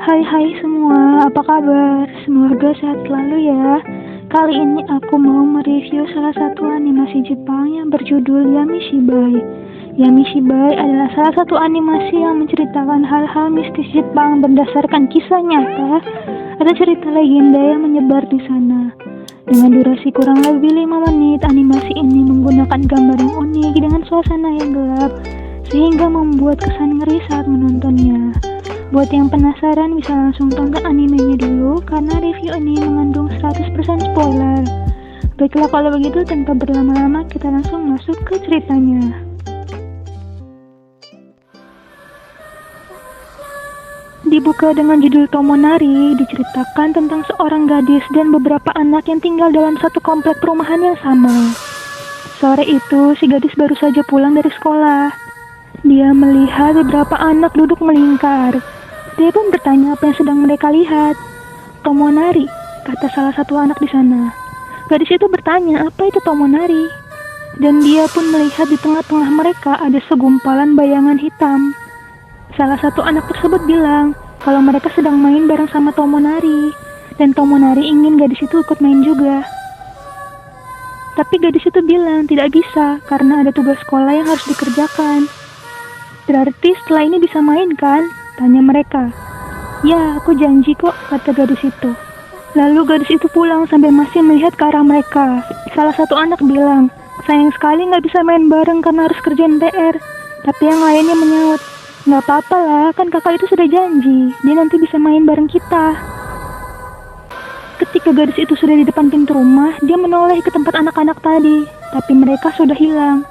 Hai semua, apa kabar? Semoga sehat selalu ya. Kali ini aku mau mereview salah satu animasi Jepang yang berjudul Yamishibai. Yamishibai adalah salah satu animasi yang menceritakan hal-hal mistis Jepang berdasarkan kisah nyata atau cerita legenda yang menyebar di sana. Dengan durasi kurang lebih 5 menit, animasi ini menggunakan gambar yang unik dengan suasana yang gelap, sehingga membuat kesan ngeri saat menontonnya. Buat yang penasaran bisa langsung tonton animenya dulu karena review ini mengandung 100% spoiler. Baiklah kalau begitu tanpa berlama-lama kita langsung masuk ke ceritanya. Dibuka dengan judul Tomonari, diceritakan tentang seorang gadis dan beberapa anak yang tinggal dalam satu komplek perumahan yang sama. Sore itu si gadis baru saja pulang dari sekolah. Dia melihat beberapa anak duduk melingkar. Dia pun bertanya apa yang sedang mereka lihat. Tomonari, kata salah satu anak di sana. Gadis itu bertanya apa itu Tomonari. Dan dia pun melihat di tengah-tengah mereka ada segumpalan bayangan hitam. Salah satu anak tersebut bilang kalau mereka sedang main bareng sama Tomonari. Dan Tomonari ingin gadis itu ikut main juga. Tapi gadis itu bilang tidak bisa karena ada tugas sekolah yang harus dikerjakan. Berarti setelah ini bisa main kan? Tanya mereka. Ya, aku janji kok, kata gadis itu. Lalu gadis itu pulang sambil masih melihat ke arah mereka. Salah satu anak bilang, sayang sekali nggak bisa main bareng karena harus kerjain PR. Tapi yang lainnya menyaut, nggak apa-apa lah, kan kakak itu sudah janji, dia nanti bisa main bareng kita. Ketika gadis itu sudah di depan pintu rumah, dia menoleh ke tempat anak-anak tadi, tapi mereka sudah hilang.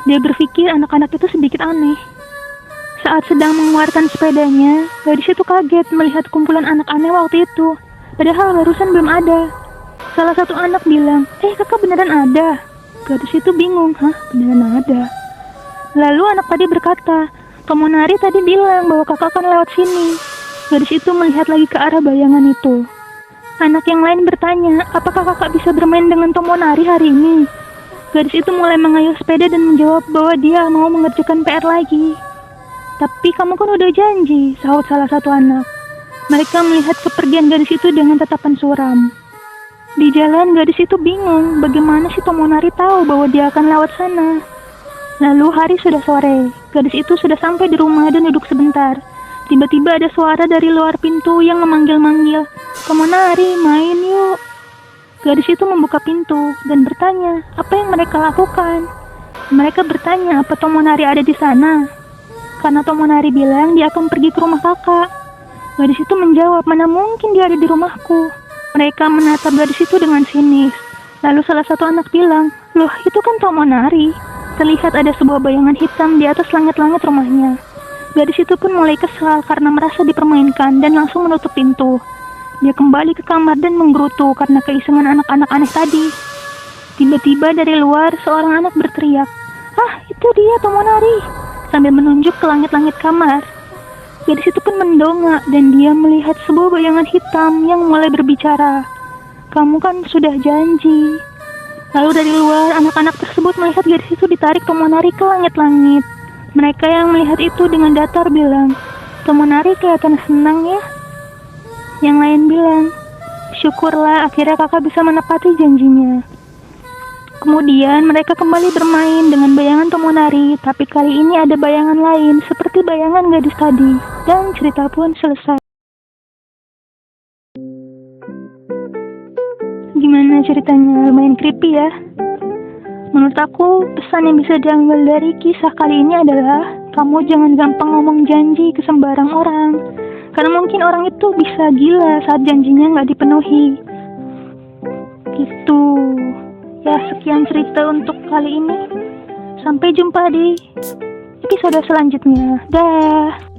Dia berpikir anak-anak itu sedikit aneh. Saat sedang mengeluarkan sepedanya, gadis itu kaget melihat kumpulan anak aneh waktu itu. Padahal barusan belum ada. Salah satu anak bilang, kakak beneran ada? Gadis itu bingung, hah beneran ada? Lalu anak tadi berkata, Tomonari tadi bilang bahwa kakak akan lewat sini. Gadis itu melihat lagi ke arah bayangan itu. Anak yang lain bertanya, apakah kakak bisa bermain dengan Tomonari hari ini? Gadis itu mulai mengayuh sepeda dan menjawab bahwa dia mau mengerjakan PR lagi. Tapi kamu kan udah janji, sahut salah satu anak. Mereka melihat kepergian gadis itu dengan tatapan suram. Di jalan gadis itu bingung bagaimana si Tomonari tahu bahwa dia akan lewat sana. Lalu hari sudah sore, gadis itu sudah sampai di rumah dan duduk sebentar. Tiba-tiba ada suara dari luar pintu yang memanggil-manggil, Tomonari, main yuk. Gadis itu membuka pintu dan bertanya, apa yang mereka lakukan? Mereka bertanya, apa Tomonari ada di sana? Karena Tomonari bilang dia akan pergi ke rumah kakak. Gadis itu menjawab, mana mungkin dia ada di rumahku. Mereka menatap gadis itu dengan sinis. Lalu salah satu anak bilang, loh itu kan Tomonari. Terlihat ada sebuah bayangan hitam di atas langit-langit rumahnya. Gadis itu pun mulai kesal karena merasa dipermainkan dan langsung menutup pintu. Dia kembali ke kamar dan menggerutu karena keisengan anak-anak aneh tadi. Tiba-tiba dari luar seorang anak berteriak, itu dia Tomonari, sambil menunjuk ke langit-langit kamar. Gadis itu pun mendongak dan dia melihat sebuah bayangan hitam yang mulai berbicara. Kamu kan sudah janji. Lalu dari luar anak-anak tersebut melihat gadis itu ditarik Tomonari ke langit-langit. Mereka yang melihat itu dengan datar bilang, Tomonari kelihatan senang ya. Yang lain bilang, syukurlah akhirnya kakak bisa menepati janjinya. Kemudian mereka kembali bermain dengan bayangan Tomonari, tapi kali ini ada bayangan lain seperti bayangan gadis tadi. Dan cerita pun selesai. Gimana ceritanya? Lumayan creepy ya? Menurut aku, pesan yang bisa diambil dari kisah kali ini adalah kamu jangan gampang ngomong janji ke sembarang orang. Karena mungkin orang itu bisa gila saat janjinya nggak dipenuhi. Gitu. Ya, sekian cerita untuk kali ini. Sampai jumpa di episode selanjutnya. Dah.